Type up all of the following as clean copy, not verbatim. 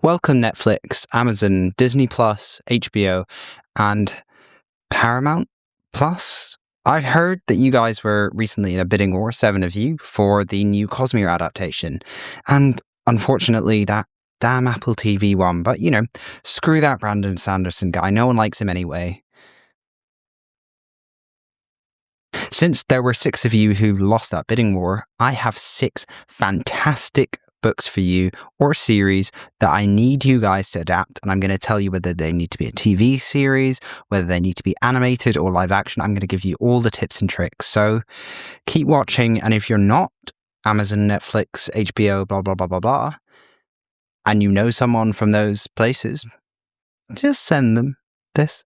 Welcome Netflix, Amazon, Disney Plus, HBO, and Paramount Plus. I heard that you guys were recently in a bidding war, 7 of you, for the new Cosmere adaptation. And unfortunately, that damn Apple TV won. But, screw that Brandon Sanderson guy. No one likes him anyway. Since there were 6 of you who lost that bidding war, I have 6 fantastic books for you, or series, that I need you guys to adapt, and I'm going to tell you whether they need to be a TV series, whether they need to be animated or live action. I'm going to give you all the tips and tricks, so keep watching, and if you're not Amazon, Netflix, HBO, blah, blah, blah, blah, blah, and you know someone from those places, just send them this.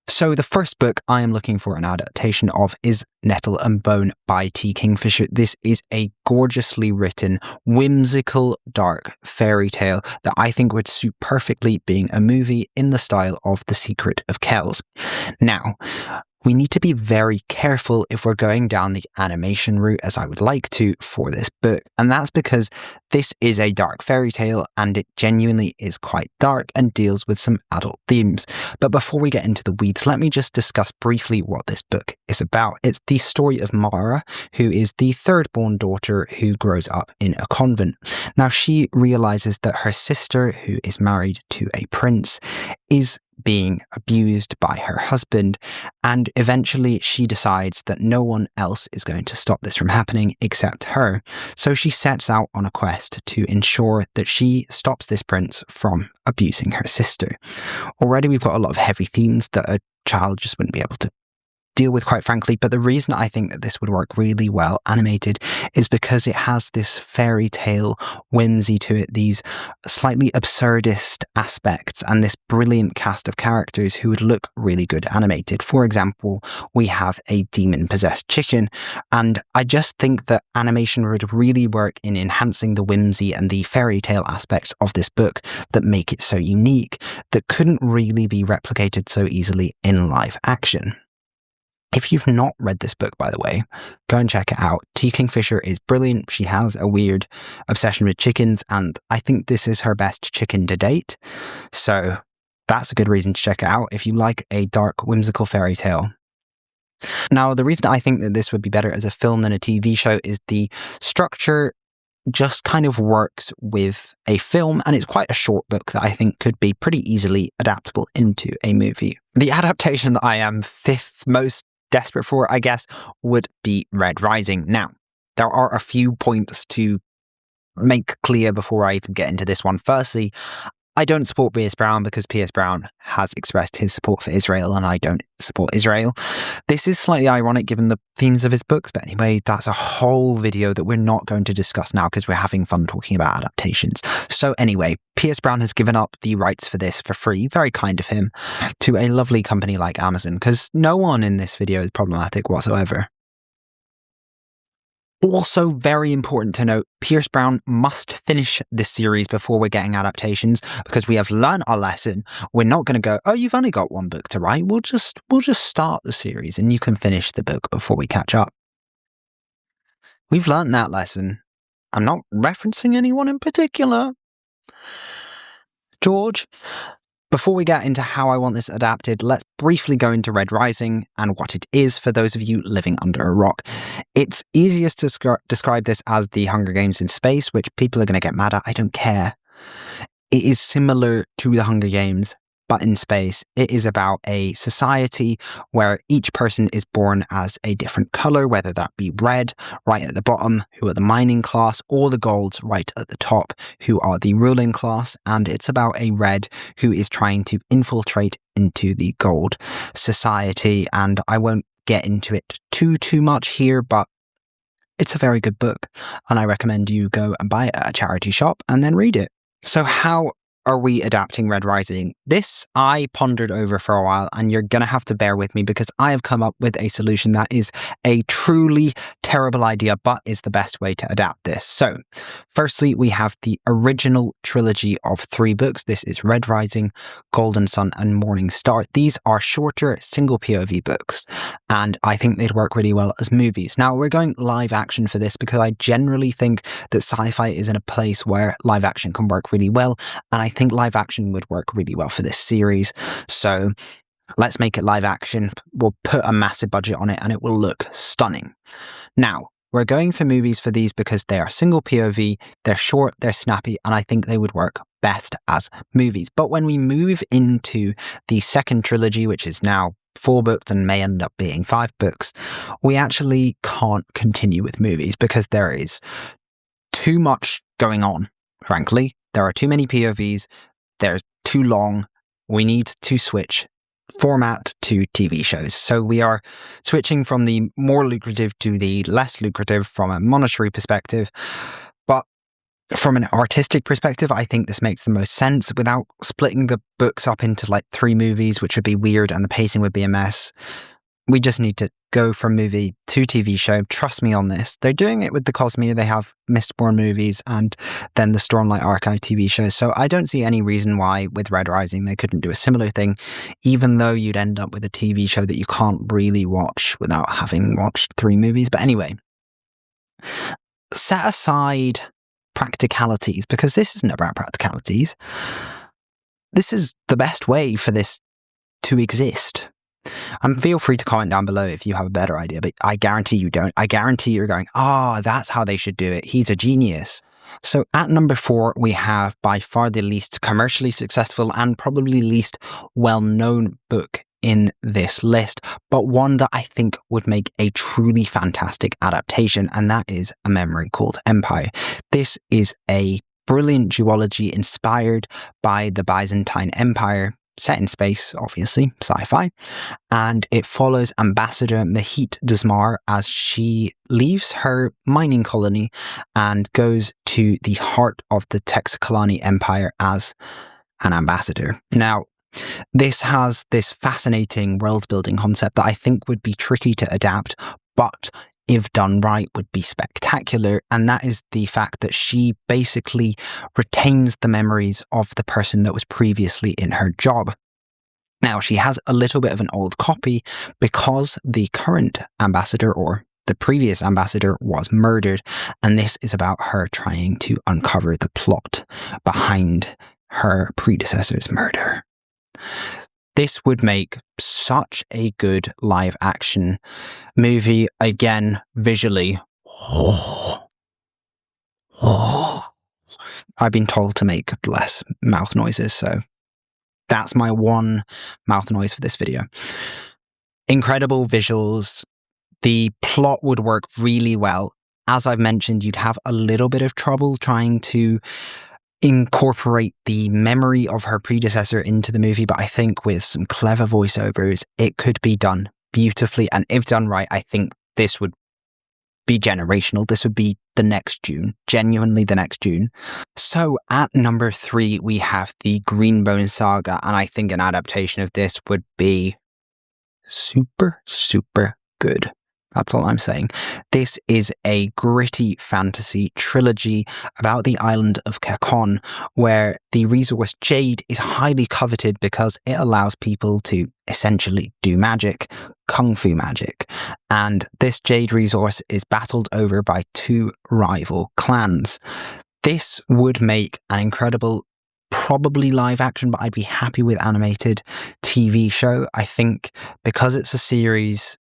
So the first book I am looking for an adaptation of is Nettle and Bone by T. Kingfisher. This is a gorgeously written, whimsical, dark fairy tale that I think would suit perfectly being a movie in the style of The Secret of Kells. Now, we need to be very careful if we're going down the animation route, as I would like to for this book, and that's because this is a dark fairy tale and it genuinely is quite dark and deals with some adult themes. But before we get into the weeds, let me just discuss briefly what this book is about. It's the story of Mara, who is the third-born daughter who grows up in a convent. Now, she realizes that her sister, who is married to a prince, is being abused by her husband, and eventually she decides that no one else is going to stop this from happening except her. So she sets out on a quest to ensure that she stops this prince from abusing her sister. Already we've got a lot of heavy themes that a child just wouldn't be able to deal with, quite frankly, but the reason I think that this would work really well animated is because it has this fairy tale whimsy to it, these slightly absurdist aspects, and this brilliant cast of characters who would look really good animated. For example, we have a demon-possessed chicken, and I just think that animation would really work in enhancing the whimsy and the fairy tale aspects of this book that make it so unique, that couldn't really be replicated so easily in live action. If you've not read this book, by the way, go and check it out. T. Kingfisher is brilliant. She has a weird obsession with chickens, and I think this is her best chicken to date. So that's a good reason to check it out if you like a dark, whimsical fairy tale. Now, the reason I think that this would be better as a film than a TV show is the structure just kind of works with a film, and it's quite a short book that I think could be pretty easily adaptable into a movie. The adaptation that I am 5th most desperate for, I guess, would be Red Rising. Now, there are a few points to make clear before I even get into this one. Firstly, I don't support P.S. Brown because P.S. Brown has expressed his support for Israel and I don't support Israel. This is slightly ironic given the themes of his books, but anyway, that's a whole video that we're not going to discuss now because we're having fun talking about adaptations. So anyway, P.S. Brown has given up the rights for this for free, very kind of him, to a lovely company like Amazon, because no one in this video is problematic whatsoever. Also, very important to note, Pierce Brown must finish this series before we're getting adaptations, because we have learned our lesson. We're not going to go, oh, you've only got one book to write. We'll just start the series and you can finish the book before we catch up. We've learned that lesson. I'm not referencing anyone in particular. George. Before we get into how I want this adapted, let's briefly go into Red Rising and what it is for those of you living under a rock. It's easiest to describe this as the Hunger Games in space, which people are going to get mad at. I don't care. It is similar to the Hunger Games, but in space. It is about a society where each person is born as a different color, whether that be red right at the bottom, who are the mining class, or the golds right at the top, who are the ruling class. And it's about a red who is trying to infiltrate into the gold society. And I won't get into it too much here, but it's a very good book. And I recommend you go and buy it at a charity shop and then read it. So how are we adapting Red Rising? This I pondered over for a while, and you're going to have to bear with me because I have come up with a solution that is a truly terrible idea, but is the best way to adapt this. So, firstly, we have the original trilogy of 3 books. This is Red Rising, Golden Sun, and Morning Star. These are shorter single POV books, and I think they'd work really well as movies. Now, we're going live action for this because I generally think that sci-fi is in a place where live action can work really well, and I think live action would work really well for this series. So let's make it live action. We'll put a massive budget on it and it will look stunning. Now, we're going for movies for these because they are single POV, they're short, they're snappy, and I think they would work best as movies. But when we move into the second trilogy, which is now 4 books and may end up being 5 books, we actually can't continue with movies because there is too much going on, frankly. There are too many POVs, they're too long, we need to switch format to TV shows. So we are switching from the more lucrative to the less lucrative from a monetary perspective. But from an artistic perspective, I think this makes the most sense without splitting the books up into like 3 movies, which would be weird and the pacing would be a mess. We just need to go from movie to TV show. Trust me on this. They're doing it with the Cosmere. They have Mistborn movies and then the Stormlight Archive TV show. So I don't see any reason why with Red Rising they couldn't do a similar thing, even though you'd end up with a TV show that you can't really watch without having watched 3 movies. But anyway, set aside practicalities because this isn't about practicalities. This is the best way for this to exist. And feel free to comment down below if you have a better idea, but I guarantee you don't. I guarantee you're going, that's how they should do it. He's a genius. So at number 4, we have by far the least commercially successful and probably least well-known book in this list, but one that I think would make a truly fantastic adaptation, and that is A Memory Called Empire. This is a brilliant duology inspired by the Byzantine Empire, set in space, obviously, sci-fi, and it follows Ambassador Mehit Dizmar as she leaves her mining colony and goes to the heart of the Texkalani Empire as an ambassador. Now, this has this fascinating world-building concept that I think would be tricky to adapt, but if done right, would be spectacular, and that is the fact that she basically retains the memories of the person that was previously in her job. Now, she has a little bit of an old copy because the current ambassador, or the previous ambassador, was murdered, and this is about her trying to uncover the plot behind her predecessor's murder. This would make such a good live action movie. Again, visually. I've been told to make less mouth noises, so that's my one mouth noise for this video. Incredible visuals. The plot would work really well. As I've mentioned, you'd have a little bit of trouble trying to incorporate the memory of her predecessor into the movie, but I think with some clever voiceovers, it could be done beautifully. And if done right, I think this would be generational. This would be the next June, genuinely the next June. So at number 3, we have the Greenbone Saga, and I think an adaptation of this would be super, super good. That's all I'm saying. This is a gritty fantasy trilogy about the island of Kekon, where the resource jade is highly coveted because it allows people to essentially do magic, kung fu magic. And this jade resource is battled over by 2 rival clans. This would make an incredible, probably live action, but I'd be happy with animated TV show. I think because it's a series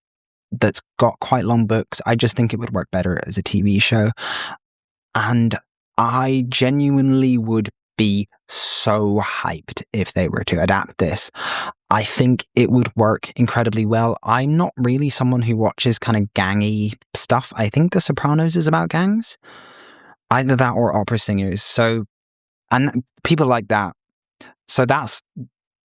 that's got quite long books, I just think it would work better as a TV show. And I genuinely would be so hyped if they were to adapt this. I think it would work incredibly well. I'm not really someone who watches kind of gangy stuff. I think The Sopranos is about gangs. Either that or opera singers. So, and people like that. So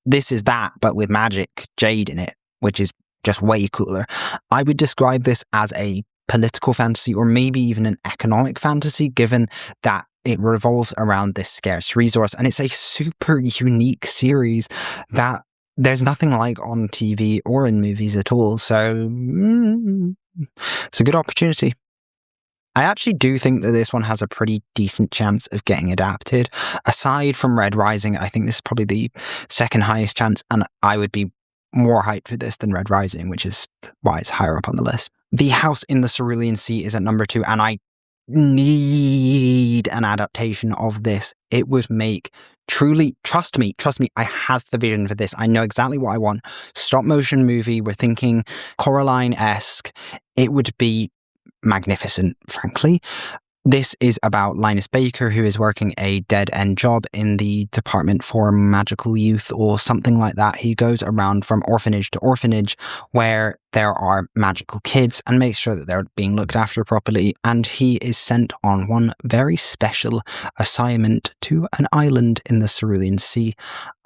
this is that, but with magic jade in it, which is just way cooler. I would describe this as a political fantasy, or maybe even an economic fantasy, given that it revolves around this scarce resource, and it's a super unique series that there's nothing like on TV or in movies at all, so it's a good opportunity. I actually do think that this one has a pretty decent chance of getting adapted. Aside from Red Rising, I think this is probably the second highest chance, and I would be more hyped for this than Red Rising, which is why it's higher up on the list. The House in the Cerulean Sea is at number 2, and I need an adaptation of this. It would make truly, trust me, I have the vision for this. I know exactly what I want. Stop motion movie, we're thinking Coraline-esque. It would be magnificent, frankly. This is about Linus Baker, who is working a dead-end job in the Department for Magical Youth or something like that. He goes around from orphanage to orphanage where there are magical kids and makes sure that they're being looked after properly. And he is sent on one very special assignment to an island in the Cerulean Sea.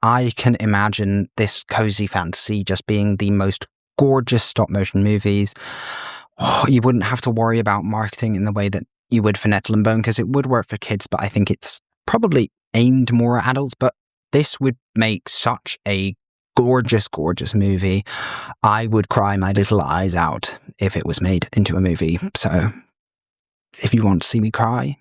I can imagine this cozy fantasy just being the most gorgeous stop-motion movies. You wouldn't have to worry about marketing in the way that you would for Nettle and Bone, because it would work for kids, but I think it's probably aimed more at adults. But this would make such a gorgeous, gorgeous movie. I would cry my little eyes out if it was made into a movie. So if you want to see me cry.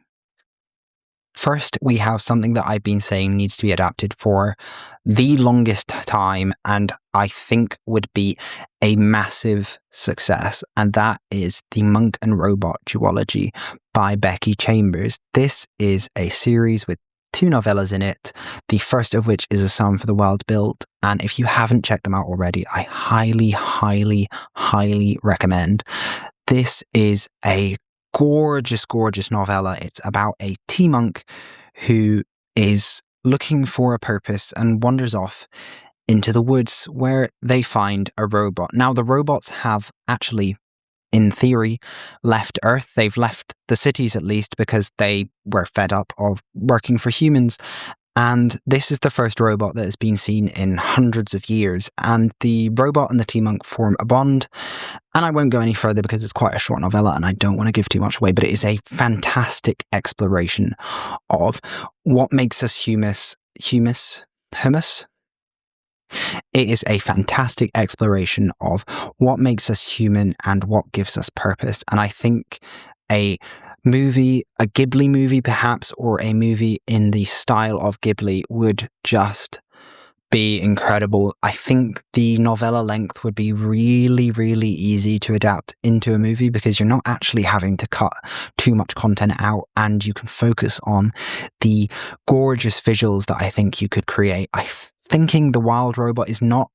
First, we have something that I've been saying needs to be adapted for the longest time, and I think would be a massive success, and that is The Monk and Robot duology by Becky Chambers. This is a series with 2 novellas in it, the first of which is A Psalm for the Wild Built, and if you haven't checked them out already, I highly, highly, highly recommend. This is a gorgeous, gorgeous novella. It's about a tea monk who is looking for a purpose and wanders off into the woods where they find a robot. Now, the robots have actually, in theory, left Earth. They've left the cities, at least, because they were fed up of working for humans. And this is the first robot that has been seen in hundreds of years. And the robot and the tea monk form a bond. And I won't go any further because it's quite a short novella and I don't want to give too much away, but it is a fantastic exploration of what makes us humus. It is a fantastic exploration of what makes us human and what gives us purpose. And I think a Ghibli movie perhaps, or a movie in the style of Ghibli would just be incredible. I think the novella length would be really, really easy to adapt into a movie because you're not actually having to cut too much content out and you can focus on the gorgeous visuals that I think you could create. Thinking The Wild Robot is not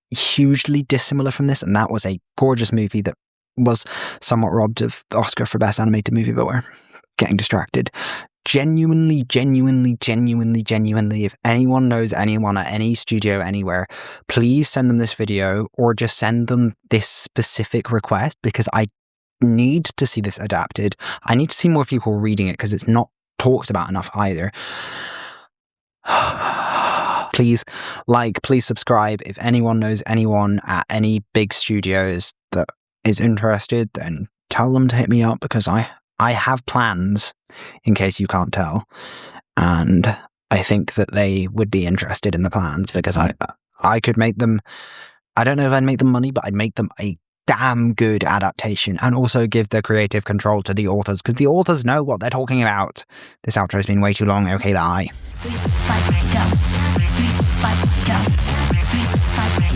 hugely dissimilar from this, and that was a gorgeous movie that was somewhat robbed of the Oscar for Best Animated Movie, but we're getting distracted. Genuinely, if anyone knows anyone at any studio anywhere, please send them this video or just send them this specific request because I need to see this adapted. I need to see more people reading it because it's not talked about enough either. Please please subscribe. If anyone knows anyone at any big studios that is interested, then tell them to hit me up because I have plans, in case you can't tell, and I think that they would be interested in the plans because I could make them, I don't know if I'd make them money, but I'd make them a damn good adaptation and also give the creative control to the authors because the authors know what they're talking about. This outro has been way too long. Okay, bye. 3, 5, go. 3, 5, go. 3, 5, go.